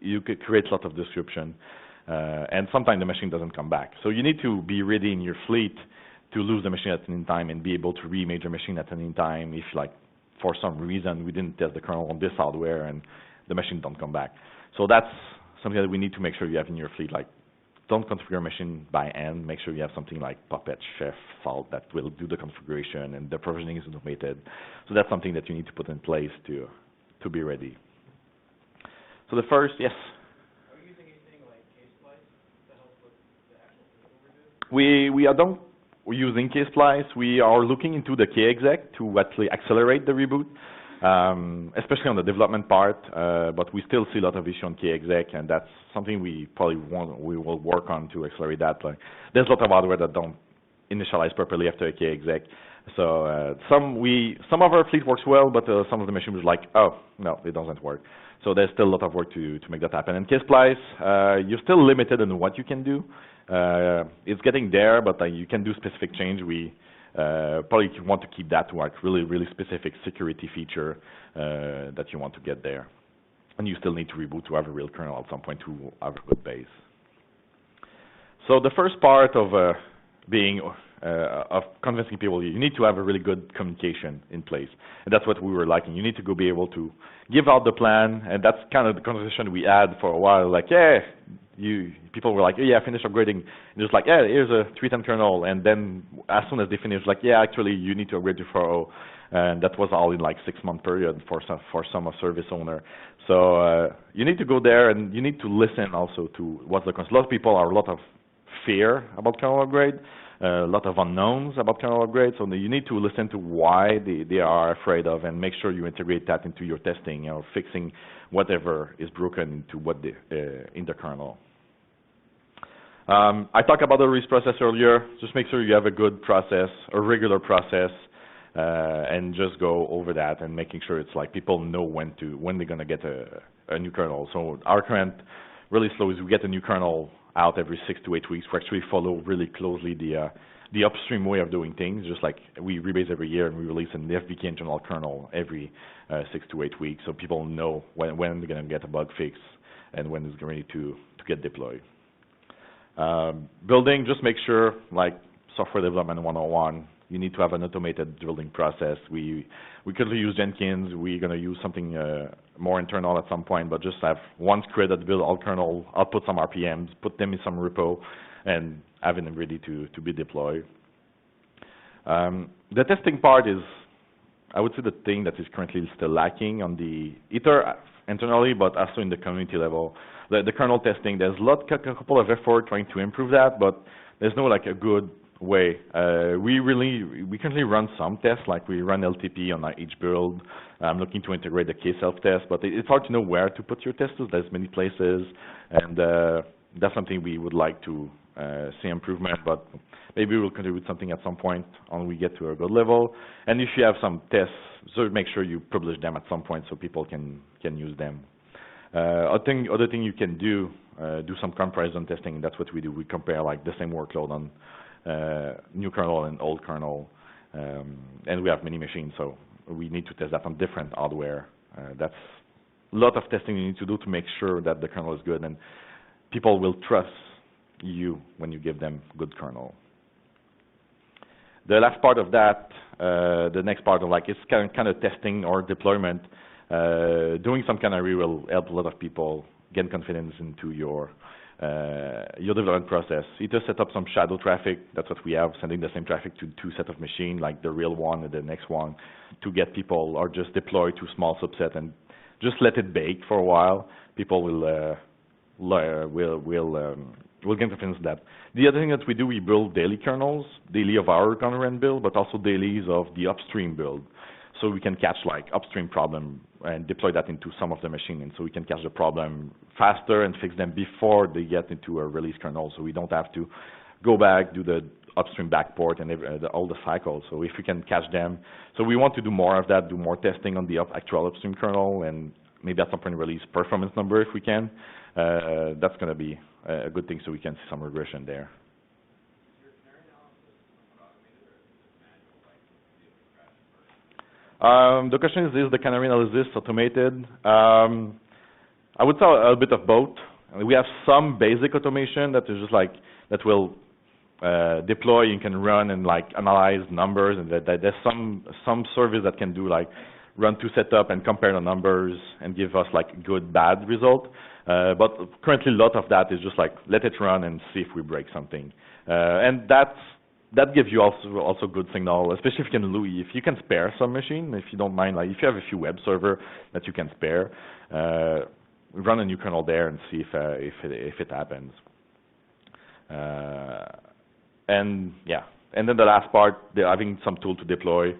you could create a lot of disruption, and sometimes the machine doesn't come back. So you need to be ready in your fleet to lose the machine at any time and be able to reimage the machine at any time if, like, for some reason we didn't test the kernel on this hardware and the machine don't come back. So that's something that we need to make sure you have in your fleet. Like, don't configure a machine by hand. Make sure you have something like Puppet, Chef, Salt that will do the configuration, and the provisioning is automated. So that's something that you need to put in place to be ready. So the first, yes? Are you using anything like K-Splice to help with the actual physical reboot? We don't using K-Splice. We are looking into the K-exec to actually accelerate the reboot, especially on the development part, but we still see a lot of issue on K-exec, and that's something we will work on to accelerate that. Like, there's a lot of hardware that don't initialize properly after a K-exec. So some of our fleet works well, but some of the machines are like, oh, no, it doesn't work. So there's still a lot of work to make that happen. And K-Splice, you're still limited in what you can do. It's getting there, but you can do specific change. We probably want to keep that to like really, really specific security feature that you want to get there. And you still need to reboot to have a real kernel at some point to have a good base. So the first part of of convincing people, you need to have a really good communication in place. And that's what we were liking. You need to be able to give out the plan, and that's kind of the conversation we had for a while, like, yeah, people were like, oh, yeah, finish upgrading. And just like, yeah, here's a 310 kernel, and then as soon as they finish, like, yeah, actually, you need to upgrade to 4.0. And that was all in like 6-month period for some service owner. So you need to go there, and you need to listen also to what's the cost. A lot of people are a lot of fear about kernel upgrade, a lot of unknowns about kernel upgrade. So you need to listen to why they are afraid of, and make sure you integrate that into your testing, you know, fixing whatever is broken into in the kernel. I talked about the release process earlier. Just make sure you have a good process, a regular process, and just go over that and making sure it's like people know when they're going to get a new kernel. So our current release flow is we get a new kernel out every 6 to 8 weeks. We actually follow really closely the upstream way of doing things, just like we rebase every year and we release an FBK internal kernel every 6 to 8 weeks, so people know when they're going to get a bug fix and when it's ready to get deployed. Building, just make sure, like software development 101, you need to have an automated building process. We currently use Jenkins. We're going to use something more internal at some point, but just have one script that builds all kernel, output some RPMs, put them in some repo, and having them ready to be deployed. The testing part is, I would say, the thing that is currently still lacking on either internally, but also in the community level. The kernel testing, there's a couple of effort trying to improve that, but there's no like a good way. We currently run some tests, like we run LTP on each build. I'm looking to integrate the K-self test, but it's hard to know where to put your tests. There's many places, and that's something we would like to see improvement, but maybe we'll contribute something at some point when we get to a good level. And if you have some tests, so make sure you publish them at some point so people can use them. Other thing you can do some comparison testing. That's what we do. We compare like the same workload on new kernel and old kernel, and we have many machines, so we need to test that on different hardware. That's a lot of testing you need to do to make sure that the kernel is good, and people will trust you when you give them good kernel. The last part of that, the next part of like, it's kind of testing or deployment. Doing some canary will help a lot of people gain confidence into your development process. Either set up some shadow traffic, that's what we have, sending the same traffic to 2 sets of machines, like the real one and the next one, to get people, or just deploy to small subset and just let it bake for a while. People will gain confidence in that. The other thing that we do, we build daily kernels, daily of our current build, but also dailies of the upstream build. So we can catch like upstream problem and deploy that into some of the machine, and so we can catch the problem faster and fix them before they get into a release kernel, so we don't have to go back, do the upstream backport and all the cycles. So if we can catch them, so we want to do more of that, do more testing on the actual upstream kernel, and maybe at some point release performance number if we can. That's going to be a good thing, so we can see some regression there. The question is the canary analysis automated? I would say a bit of both. We have some basic automation that is just like, that will deploy, you can run and like analyze numbers, and there's some service that can do like run to setup and compare the numbers and give us like good, bad result. But currently a lot of that is just like, let it run and see if we break something. And that gives you also good signal, especially if you can spare some machine, if you don't mind, like if you have a few web server that you can spare, run a new kernel there and see if it happens. And yeah, and then the last part, having some tool to deploy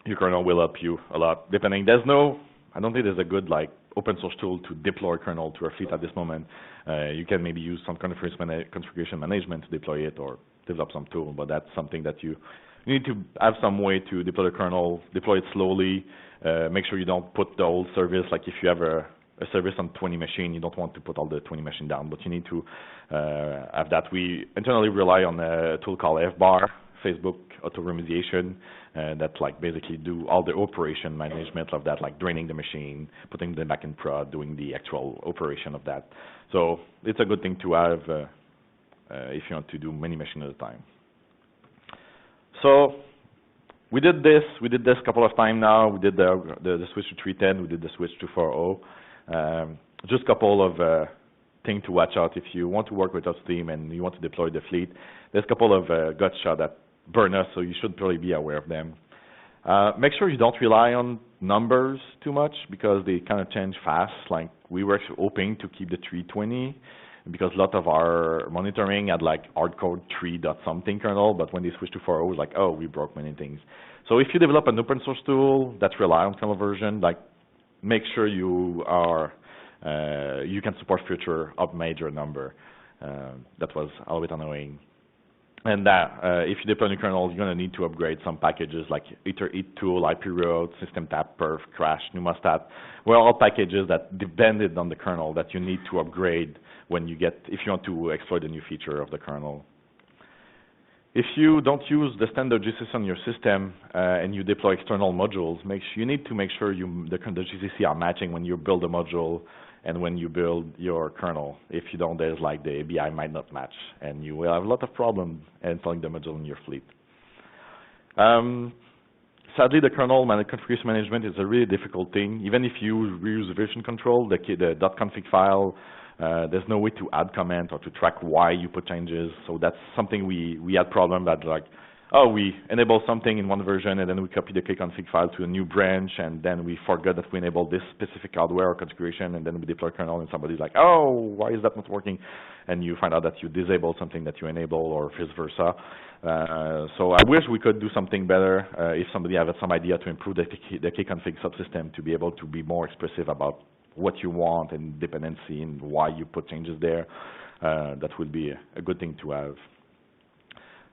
your kernel will help you a lot. Depending, I don't think there's a good like open source tool to deploy kernel to a fleet at this moment. You can maybe use some configuration management to deploy it, or develop some tool, but that's something that you need to have some way to deploy the kernel, deploy it slowly, make sure you don't put the whole service, like if you have a service on 20 machine, you don't want to put all the 20 machine down, but you need to have that. We internally rely on a tool called FBAR, Facebook Auto Remediation, that like basically do all the operation management of that, like draining the machine, putting them back in prod, doing the actual operation of that. So it's a good thing to have if you want to do many machines at a time. So we did this a couple of times now. We did the switch to 310, we did the switch to 4.0. Just a couple of things to watch out if you want to work with Upstream and you want to deploy the fleet. There's a couple of gotcha that burn us, so you should probably be aware of them. Make sure you don't rely on numbers too much, because they kind of change fast. Like we were actually hoping to keep the 320, because a lot of our monitoring had like hardcode 3.something kernel, but when they switched to 4.0, it was like, oh, we broke many things. So if you develop an open source tool that rely on kernel version, like make sure you can support future up major number. That was a little bit annoying. And if you deploy new kernel, you're going to need to upgrade some packages like tool, IP route, system tap, perf, crash, pneumostat. Were all packages that depended on the kernel that you need to upgrade if you want to exploit a new feature of the kernel. If you don't use the standard GCC on your system and you deploy external modules, you need to make sure the GCC are matching when you build a module and when you build your kernel. If you don't, there's like the ABI might not match, and you will have a lot of problems installing the module in your fleet. Sadly, the kernel configuration management is a really difficult thing. Even if you use version control, the .config file, there's no way to add comment or to track why you put changes. So that's something we had problem that like, oh, we enable something in one version and then we copy the kconfig file to a new branch, and then we forgot that we enabled this specific hardware or configuration, and then we deploy kernel and somebody's like, oh, why is that not working? And you find out that you disabled something that you enable, or vice versa. So I wish we could do something better if somebody had some idea to improve the kconfig subsystem to be able to be more expressive about what you want and dependency and why you put changes there. That would be a good thing to have.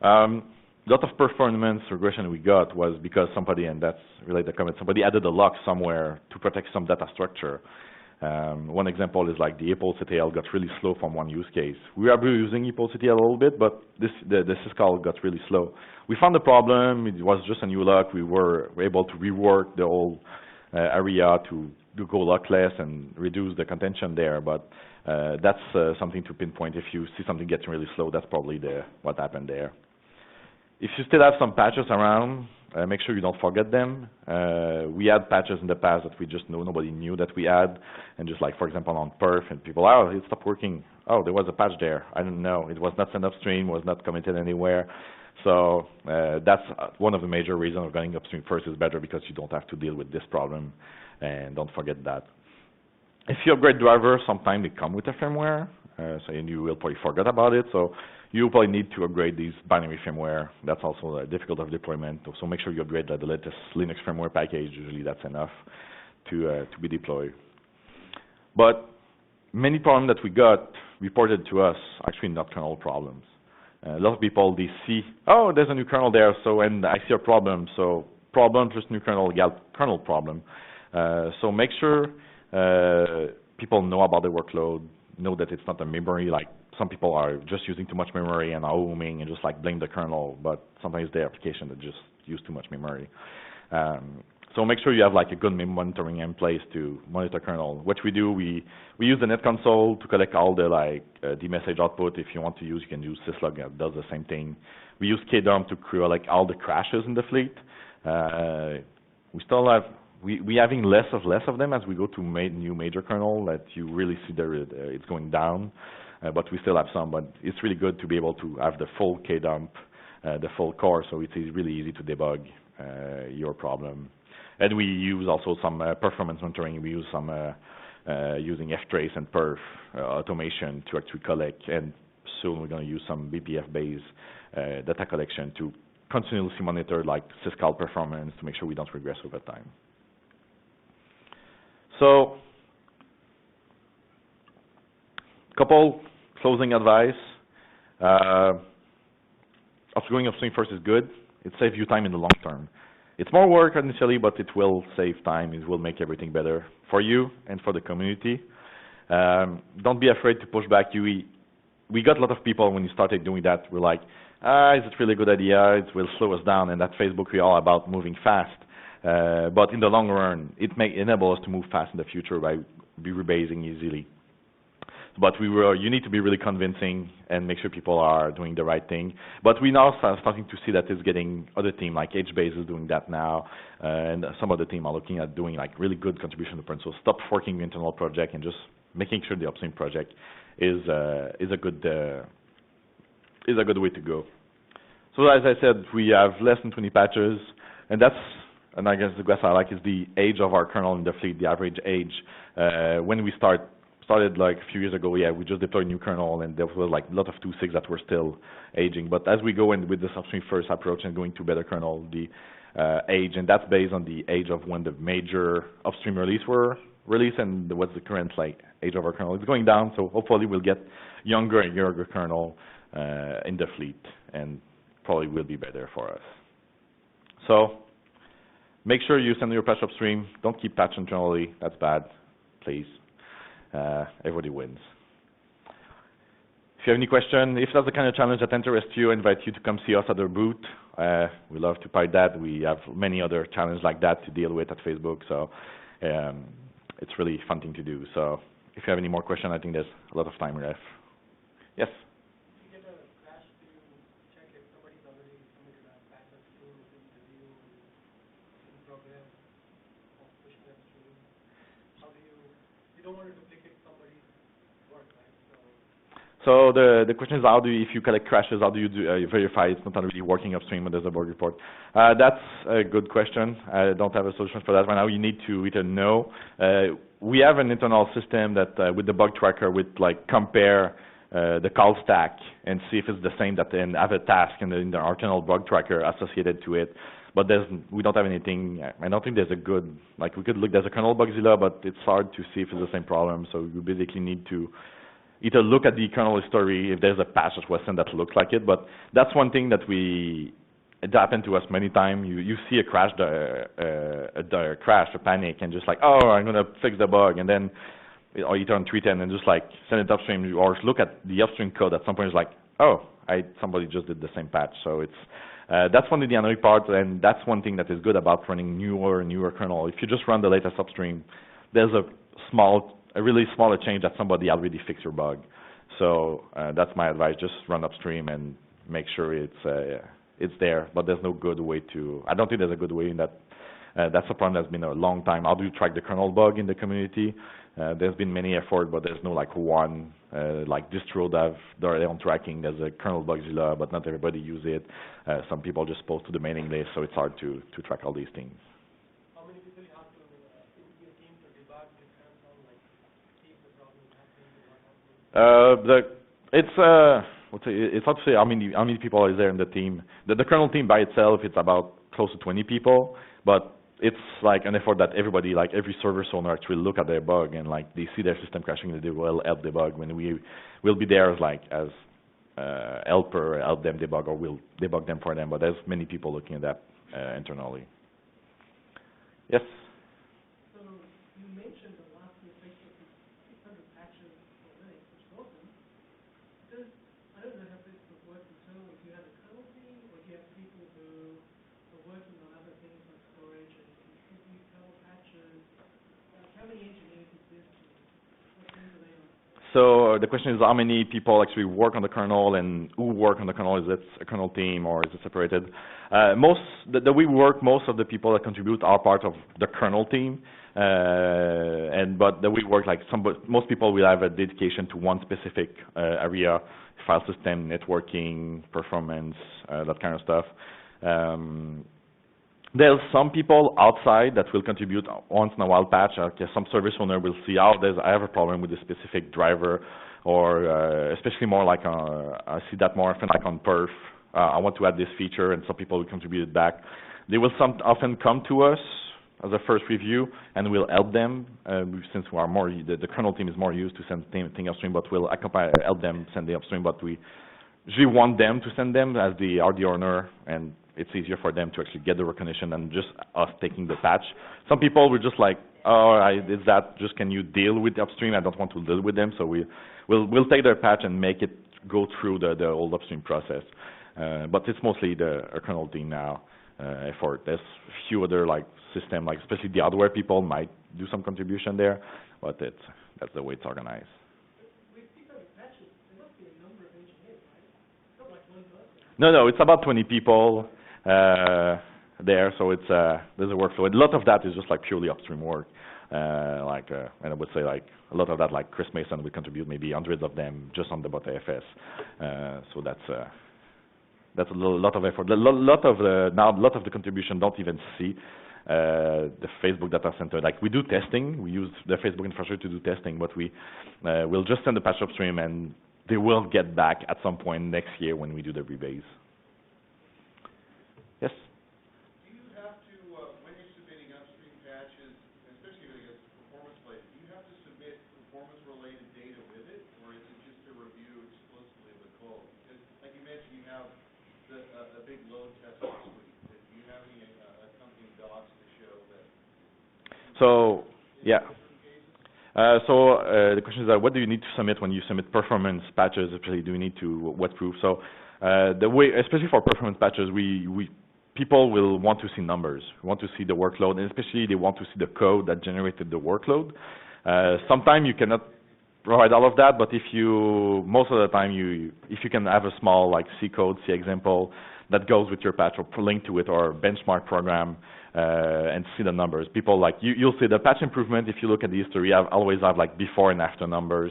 A lot of performance regression we got was because somebody, and that's related to comment, somebody added a lock somewhere to protect some data structure. One example is like the EPOL-CTL got really slow from one use case. We are using EPOL-CTL a little bit, but the syscall got really slow. We found the problem. It was just a new lock. We were able to rework the whole area to go lockless and reduce the contention there, but that's something to pinpoint. If you see something getting really slow, that's probably what happened there. If you still have some patches around, make sure you don't forget them. We had patches in the past that we just nobody knew that we had, and just like, for example, on perf, and people, oh, it stopped working. Oh, there was a patch there. I didn't know. It was not sent upstream, was not committed anywhere. So that's one of the major reasons of going upstream first is better, because you don't have to deal with this problem, and don't forget that. If you upgrade drivers, sometimes they come with a firmware, so you will probably forget about it. So you probably need to upgrade these binary firmware. That's also difficult of deployment. So make sure you upgrade the latest Linux firmware package. Usually that's enough to be deployed. But many problems that we got reported to us, actually not kernel problems. A lot of people, they see, oh, there's a new kernel there, and I see a problem. So problem plus new kernel, kernel problem. So make sure people know about the workload, know that it's not a memory. Like some people are just using too much memory and are homing and just like blame the kernel, but sometimes the application that just use too much memory. So make sure you have like a good monitoring in place to monitor kernel. What we do, we use the net console to collect all the the message output. If you want to use, you can use syslog, that does the same thing. We use kdump to create like all the crashes in the fleet. We still have we having less of them as we go to new major kernel that you really see it's going down, but we still have some. But it's really good to be able to have the full kdump, the full core, so it's really easy to debug your problem. And we use also some performance monitoring. We use some using ftrace and perf automation to actually collect, and soon we're going to use some BPF-based data collection to continuously monitor like syscall performance to make sure we don't regress over time. So, couple closing advice. Going upstream first is good. It saves you time in the long term. It's more work initially, but it will save time. It will make everything better for you and for the community. Don't be afraid to push back. We got a lot of people when you started doing that. We're like, is it really a good idea? It will slow us down. And at Facebook, we're all about moving fast. But in the long run, it may enable us to move fast in the future by rebasing easily. But you need to be really convincing and make sure people are doing the right thing. But we now are starting to see that it's getting other team like HBase is doing that now, and some other team are looking at doing like really good contribution to open. So stop forking the internal project and just making sure the Upstream project is a good way to go. So as I said, we have less than 20 patches, and I guess the graph I like is the age of our kernel in the fleet, the average age. When we started like a few years ago, we just deployed new kernel, and there was like a lot of 2.6 that were still aging. But as we go in with this Upstream first approach and going to better kernel, the age, and that's based on the age of when the major Upstream release were released, and what's the current like age of our kernel. It's going down, so hopefully we'll get younger and younger kernel in the fleet, and probably will be better for us. So make sure you send your patch upstream. Don't keep patch internally. That's bad, please. Everybody wins. If you have any question, if that's the kind of challenge that interests you, I invite you to come see us at our booth. We love to fight that. We have many other challenges like that to deal with at Facebook, so it's really fun thing to do. So if you have any more questions, I think there's a lot of time left. Yes? You get a crash to check if somebody's already submitted a patch upstream within the review in progress or push them through. How do you don't want to duplicate somebody's work, right? So the question is, if you collect crashes, how do you verify it's not really working upstream when there's a bug report? That's a good question. I don't have a solution for that right now. You need to either know. We have an internal system that with the bug tracker would like compare the call stack and see if it's the same and have a task in the internal bug tracker associated to it. But we don't have anything. I don't think there's a good, like we could look, there's a kernel bugzilla, but it's hard to see if it's the same problem. So you basically need to either look at the kernel history if there's a patch that was sent that looks like it. But that's one thing that it happened to us many times. You see a crash, a panic, and just like, oh, I'm gonna fix the bug, and then or either on 310 and just like send it upstream, or look at the upstream code at some point. It's like, oh, somebody just did the same patch. So it's that's one of the annoying parts, and that's one thing that is good about running newer kernel. If you just run the latest upstream, there's a really smaller change that somebody already fixed your bug. So that's my advice: just run upstream and make sure it's there. But there's no good way to. I don't think there's a good way in that. That's a problem that's been a long time. How do you track the kernel bug in the community? There's been many efforts, but there's no like one like distro that have their own tracking. There's a kernel bugzilla, but not everybody use it. Some people just post to the mailing list, so it's hard to track all these things. How many people you have to in your team to debug this kind of problem, like see if the problem is happening? It's hard to say how many people is there in the team. The kernel team by itself, it's about close to 20 people, but it's like an effort that everybody, like every service owner, actually look at their bug and like they see their system crashing and they will help debug. When we will be there as helper, help them debug, or we'll debug them for them. But there's many people looking at that internally. Yes. So you mentioned the last week Facebook 600 patches for Linux, which is awesome. I don't know how Facebook works internally. Do you have a kernel team, or do you have people who are working on other things like storage and compute So the question is how many people actually work on the kernel and who work on the kernel? Is it a kernel team or is it separated? The way we work, most of the people that contribute are part of the kernel team. But the way we work, like most people will have a dedication to one specific area, file system, networking, performance, that kind of stuff. There's some people outside that will contribute once in a while patch. Okay, some service owner will see, oh, I have a problem with a specific driver, or especially more like I see that more often like on perf. I want to add this feature, and some people will contribute it back. They will often come to us as a first review, and we'll help them since we are more the kernel team is more used to send things upstream, but we'll help them send the upstream. But we usually want them to send them as the RD owner, and it's easier for them to actually get the recognition than just us taking the patch. Some people were just like, oh, is that just can you deal with the upstream? I don't want to deal with them, so we'll take their patch and make it go through the old upstream process. But it's mostly the kernel team now effort. There's a few other like system, like especially the hardware people might do some contribution there, but that's the way it's organized. No, it's about 20 people there, so it's there's a workflow. A lot of that is just like purely upstream work, and I would say like a lot of that, like Chris Mason will contribute maybe hundreds of them just on the bot AFS. So that's a lot of effort. A lot of the contribution don't even see the Facebook data center. Like we do testing, we use the Facebook infrastructure to do testing, but we'll just send the patch upstream and they will get back at some point next year when we do the rebase. Yes? Do you have to, when you're submitting upstream patches, especially if it's performance-related, do you have to submit performance-related data with it, or is it just a review exclusively of the code? Because, like you mentioned, you have a big load testing suite. Do you have any accompanying docs to show that? So, yeah. The question is, what do you need to submit when you submit performance patches? Especially, do you need to what proof? So, the way, especially for performance patches, people will want to see numbers, want to see the workload, and especially they want to see the code that generated the workload. Sometimes you cannot provide all of that, but most of the time, if you can have a small like C code, C example that goes with your patch or link to it or benchmark program. And see the numbers. People like you'll see the patch improvement. If you look at the history, always have like before and after numbers.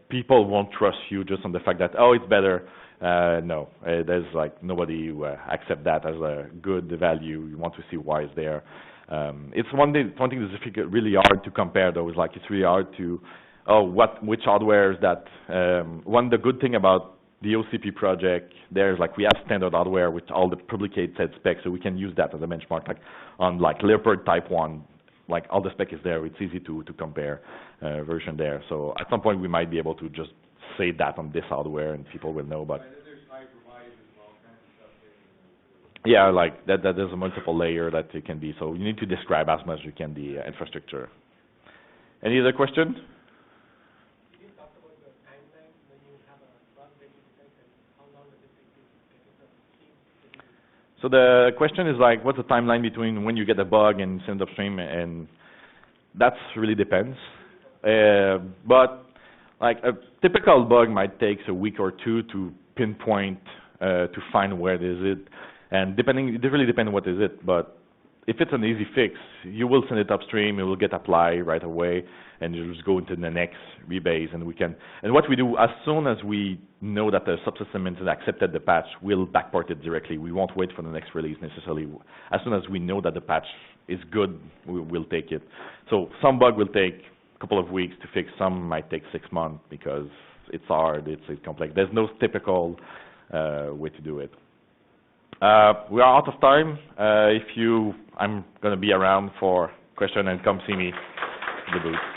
People won't trust you just on the fact that it's better. No, there's like nobody who accept that as a good value. You want to see why it's there. It's one thing that's really hard to compare though. Is like it's really hard to which hardware is that. The good thing about the OCP project, there's like we have standard hardware with all the publicly said specs, so we can use that as a benchmark. Like on like Leopard Type 1, like all the spec is there. It's easy to compare version there. So at some point we might be able to just say that on this hardware and people will know. But yeah, like that there's a multiple layer that it can be. So you need to describe as much as you can the infrastructure. Any other question? So the question is like, what's the timeline between when you get a bug and send upstream, and that really depends. But like a typical bug might take a week or two to pinpoint to find where is it, and it really depends what is it. But if it's an easy fix, you will send it upstream, it will get applied right away, and you just go into the next rebase, and what we do, as soon as we know that the subsystem has accepted the patch, we'll backport it directly. We won't wait for the next release necessarily. As soon as we know that the patch is good, we'll take it. So some bug will take a couple of weeks to fix, some might take 6 months because it's hard, it's complex. There's no typical way to do it. We are out of time. I'm going to be around for question and come see me in the booth.